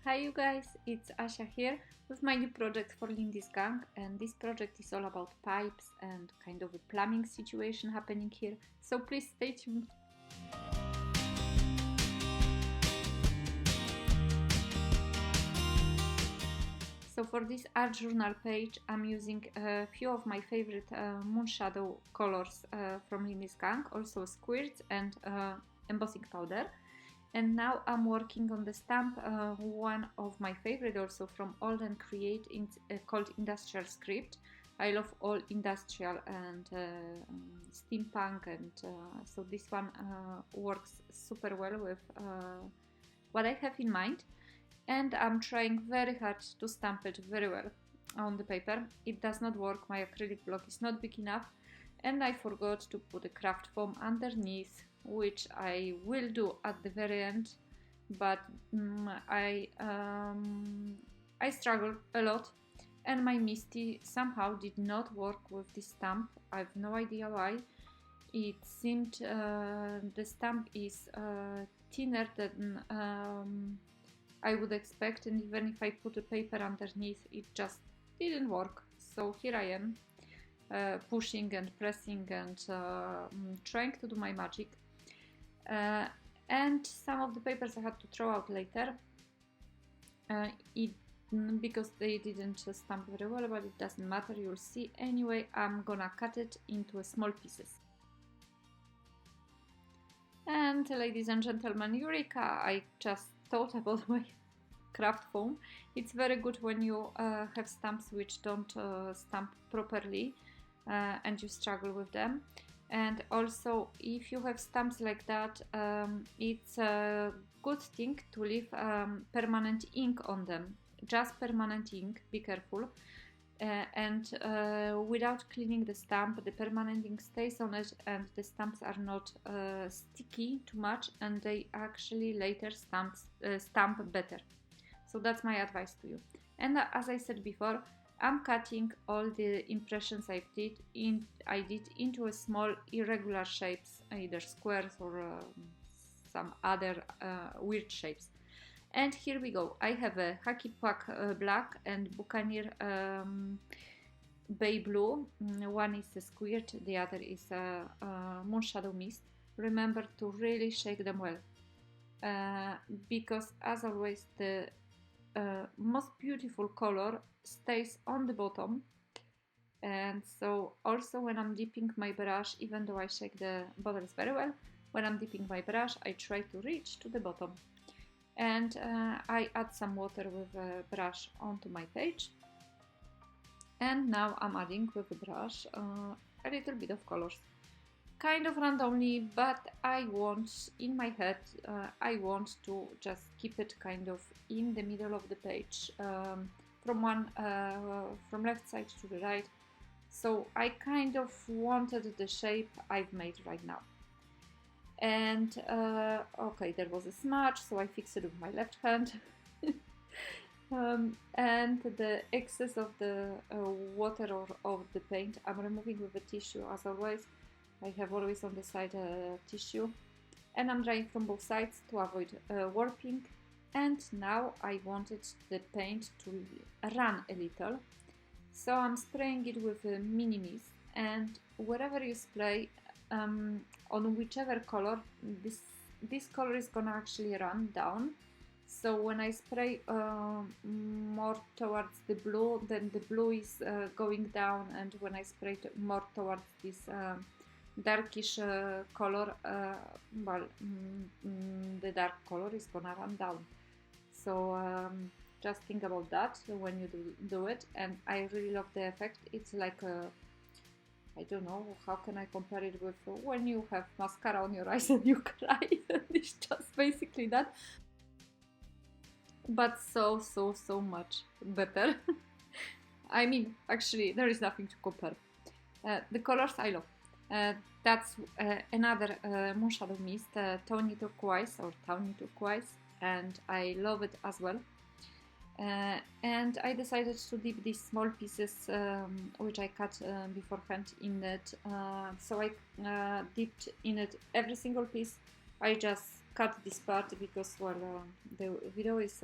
Hi you guys, it's Asia here with my new project for Lindy's gang, and this project is all about pipes and kind of a plumbing situation happening here, so please stay tuned. So for this art journal page I'm using a few of my favorite moon shadow colors from Lindy's gang, also Squirt and embossing powder. And now I'm working on the stamp, one of my favorite also from Old and Create, called Industrial Script. I love all industrial and steampunk, and so this one works super well with what I have in mind. And I'm trying very hard to stamp it very well on the paper. It does not work, my acrylic block is not big enough, and I forgot to put a craft foam underneath, which I will do at the very end, but I struggled a lot, and my Misty somehow did not work with this stamp. I have no idea why. It seemed the stamp is thinner than I would expect, and even if I put a paper underneath, it just didn't work. So here I am, pushing and pressing and trying to do my magic. And some of the papers I had to throw out later because they didn't stamp very well, but it doesn't matter, you'll see. Anyway, I'm gonna cut it into small pieces. And ladies and gentlemen, Eureka! I just thought about my craft foam. It's very good when you have stamps which don't stamp properly and you struggle with them. And also, if you have stamps like that, it's a good thing to leave permanent ink on them. Just permanent ink, be careful. And without cleaning the stamp, the permanent ink stays on it and the stamps are not sticky too much, and they actually later stamp better. So that's my advice to you. And as I said before, I'm cutting all the impressions I did into a small irregular shapes, either squares or some other weird shapes. And here we go. I have a Hacky Pack black and Buccaneer Bay blue. One is a Squirt, the other is a Moon Shadow Mist. Remember to really shake them well, because as always the most beautiful color stays on the bottom. And so also when I'm dipping my brush, even though I shake the bottles very well, when I'm dipping my brush I try to reach to the bottom. And I add some water with a brush onto my page, and now I'm adding with a brush a little bit of colors, kind of randomly, but I want, in my head, I want to just keep it kind of in the middle of the page, from left side to the right. So I kind of wanted the shape I've made right now. And okay, there was a smudge, so I fixed it with my left hand. And the excess of the water or of the paint I'm removing with a tissue, as always. I have always on the side a tissue, and I'm drying from both sides to avoid warping. And now I wanted the paint to run a little, so I'm spraying it with a mini mist, and wherever you spray, on whichever color, this color is gonna actually run down. So when I spray more towards the blue, then the blue is going down, and when I spray more towards this darkish color, the dark color is gonna run down. So just think about that when you do it, and I really love the effect. It's like a, I don't know, how can I compare it with when you have mascara on your eyes and you cry. It's just basically that, but so much better. I mean, actually there is nothing to compare. The colors I love. That's another Moon Shadow Mist, Tawny Turquoise or Tawny Turquoise, and I love it as well. And I decided to dip these small pieces, which I cut beforehand, in it. So I dipped in it every single piece. I just cut this part because, well, the video is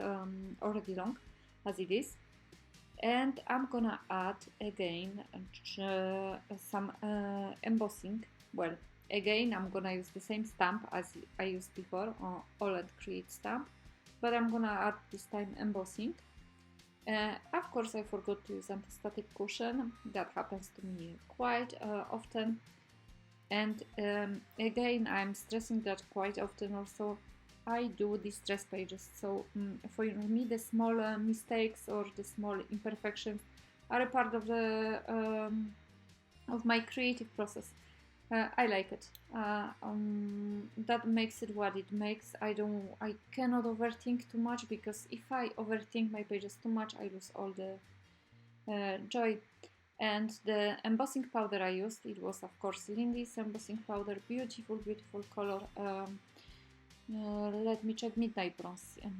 already long as it is. And I'm gonna add again some embossing. Well, again, I'm gonna use the same stamp as I used before, All and Create stamp, but I'm gonna add this time embossing. Of course, I forgot to use anti-static cushion. That happens to me quite often. And again, I'm stressing that quite often also. I do these stress pages, so for me the small mistakes or the small imperfections are a part of the of my creative process. I like it. That makes it what it makes. I cannot overthink too much, because if I overthink my pages too much, I lose all the joy. And the embossing powder I used, it was of course Lindy's embossing powder, beautiful, beautiful color. Let me check, midnight bronze, and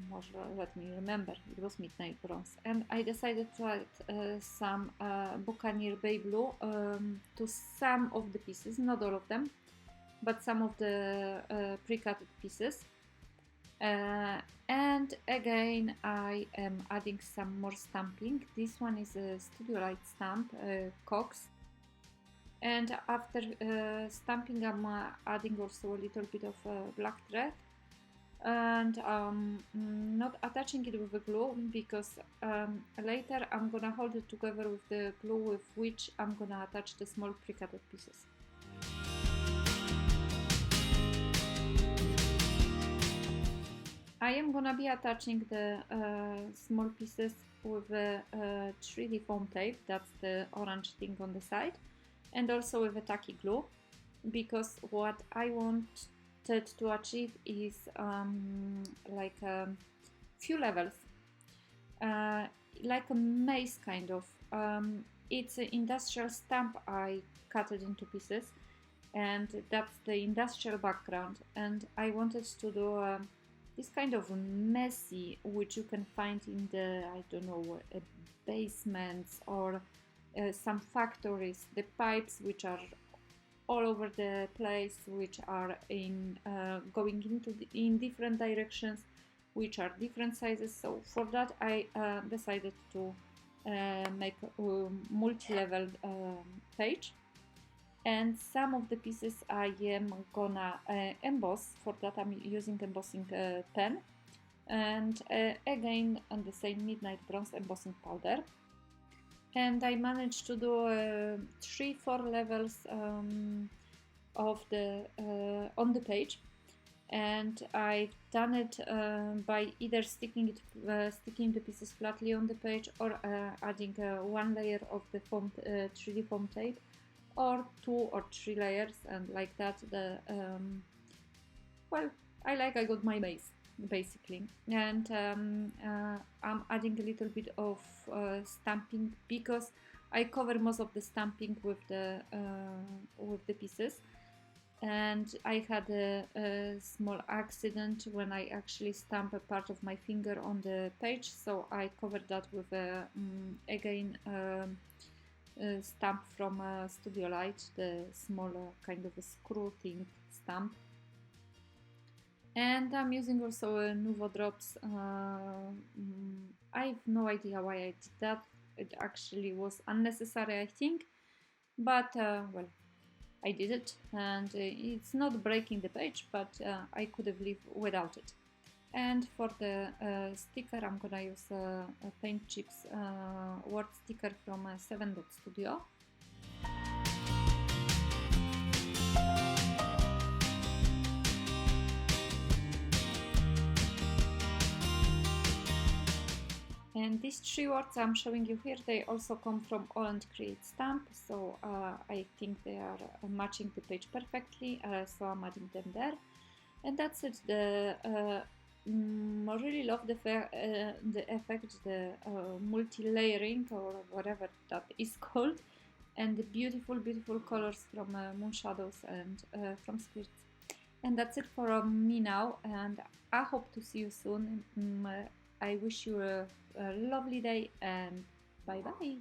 let me remember, it was midnight bronze. And I decided to add some Buccaneer Bay Blue to some of the pieces, not all of them, but some of the pre-cutted pieces. And again, I am adding some more stamping. This one is a Studio Light stamp, Cox. And after stamping, I'm adding also a little bit of black thread. And not attaching it with the glue, because later I'm gonna hold it together with the glue with which I'm gonna attach the small pre-cutted pieces. I am gonna be attaching the small pieces with the 3D foam tape, that's the orange thing on the side, and also with a tacky glue, because what I want to achieve is like a few levels, like a maze kind of. It's an industrial stamp I cut it into pieces, and that's the industrial background, and I wanted to do this kind of messy, which you can find in the, I don't know, basements or some factories, the pipes which are all over the place, which are in going in different directions, which are different sizes. So for that I decided to make a multi-level page, and some of the pieces I am gonna emboss. For that I'm using embossing pen, and again on the same midnight bronze embossing powder. And I managed to do 3-4 levels of the on the page, and I've done it by either sticking the pieces flatly on the page, or adding one layer of the 3D foam tape, or 2 or 3 layers, and like that. Well, I got my base basically. And I'm adding a little bit of stamping, because I cover most of the stamping with the pieces. And I had a small accident when I actually stamped a part of my finger on the page, so I covered that with again stamp from Studio Light, the small kind of a screw thing stamp. And I'm using also Nouveau Drops. I have no idea why I did that. It actually was unnecessary, I think, but well, I did it, and it's not breaking the page, but I could have lived without it. And for the sticker, I'm gonna use a Paint Chips word sticker from 7 Dot Studio. And these 3 words I'm showing you here, they also come from All and Create stamp, so I think they are matching the page perfectly, so I'm adding them there. And that's it. I really love the effect, the multi-layering, or whatever that is called, and the beautiful, beautiful colors from Moon Shadows and from Squirt. And that's it for me now, and I hope to see you soon. I wish you a lovely day, and bye bye.